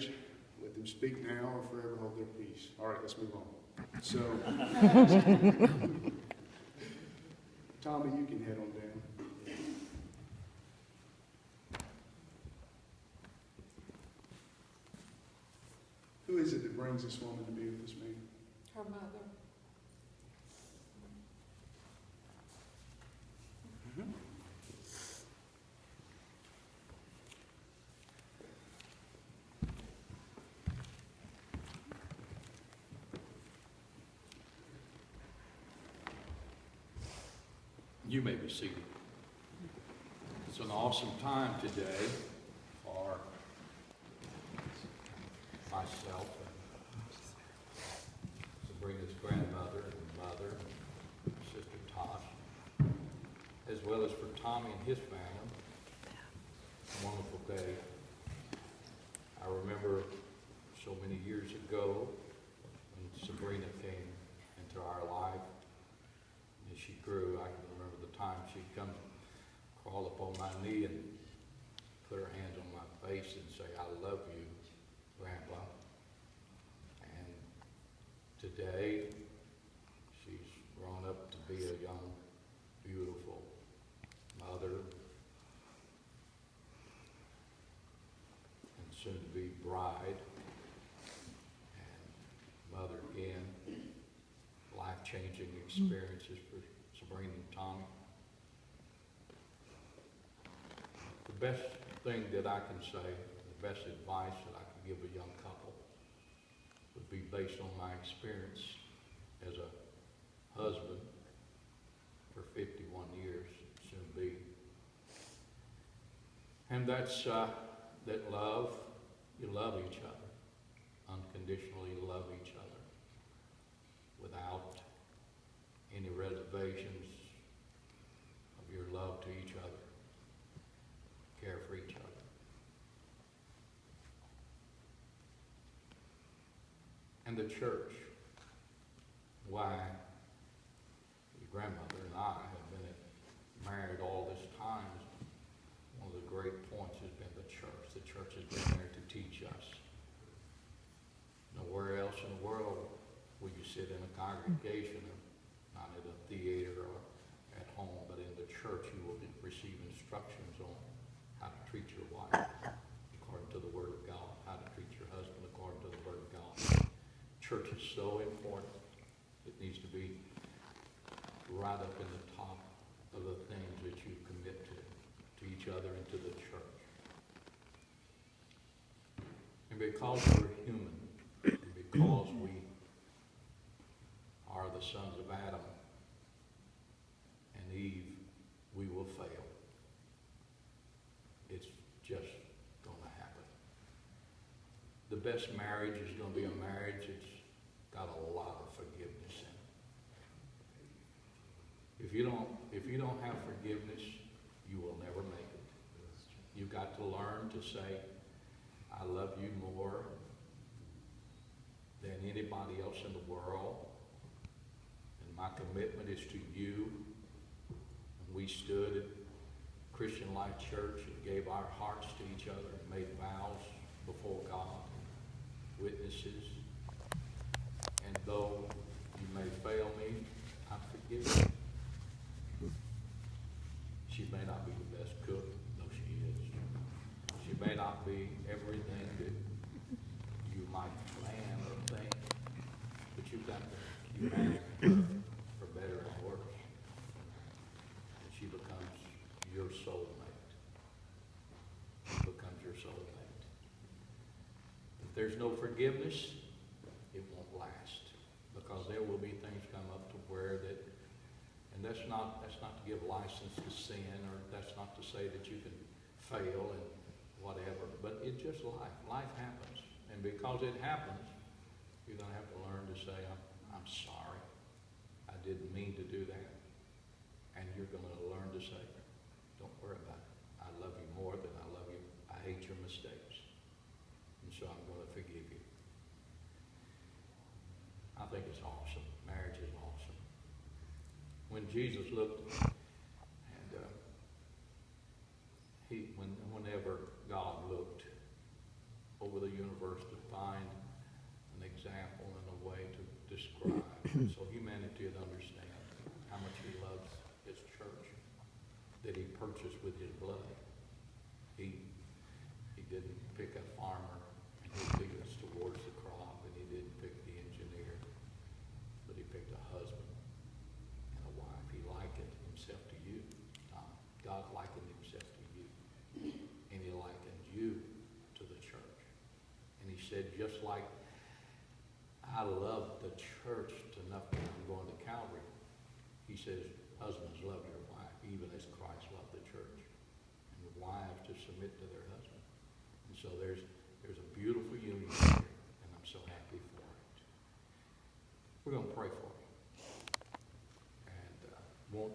marriage. Let them speak now or forever hold their peace. All right, let's move on. So, Tommy, you can head on down. Who is it that brings this woman to be with this man? Her mother. You may be seated. It's an awesome time today for myself and Sabrina's grandmother and mother, and Sister Tosh, as well as for Tommy and his family. A wonderful day. I remember so many years ago when Sabrina came into our life. As she grew, I can remember the time she'd come crawl up on my knee and put her hands on my face and say, "I love you, Grandpa." And today, she's grown up to be a young, beautiful mother and soon to be bride and mother again. Life-changing experiences for Sabrina and Tommy. The best thing that I can say, the best advice that I can give a young couple would be based on my experience as a husband for 51 years, soon be. And that's that love, you love each other, unconditionally love each other, without any reservations of your love to each other, care for each other. And the church, why your grandmother and I have been married all this time, one of the great points has been the church. The church has been there to teach us. Nowhere else in the world will you sit in a congregation, not at a theater or at home, but in the church you will receive instructions on how to treat your wife according to the Word of God, how to treat your husband according to the Word of God. Church is so important. It needs to be right up in the top of the things that you commit to each other and to the church. And because we're human, and because we are the sons of Adam and Eve, we will fail. It's just going to happen. The best marriage is going to be a marriage that's got a lot of forgiveness in it. If you don't have forgiveness, you will never make it. You've got to learn to say, "I love you more than anybody else in the world. And my commitment is to you." And we stood at Christian Life Church and gave our hearts to each other and made vows before God, witnesses. And though you may fail me, I forgive you. She may not be the best cook, though she is. She may not be everything that you might plan or think, but you've got to keep marrying her for better and worse. And she becomes your soulmate. She becomes your soulmate. If there's no forgiveness, it won't last, because there will be things come up to where that, and that's not to give license to sin, or that's not to say that you can fail and whatever, but it's just life. Life happens. And because it happens, you're going to have to learn to say, I'm sorry. I didn't mean to do that. And you're going to learn to say, don't worry about it. I love you more than I love you. I hate your mistakes. And so I'm going to forgive you. I think it's awesome. Marriage is awesome. When Jesus looked, and whenever God looked over the universe to find an example and a way to describe so humanity would understand how much he loves his church that he purchased with his blood. He didn't pick a farmer and he lead us towards the crop, and he didn't pick the engineer, but he picked a husband and a wife. He likened himself to you. God likened himself to you, and he likened you to the church. And he said, just like I love the church enough that I'm going to Calvary, he says, husbands, love your wife, even as Christ loved the church. And the wives to submit to their husband. And so there's a beautiful union here, and I'm so happy for it. We're going to pray for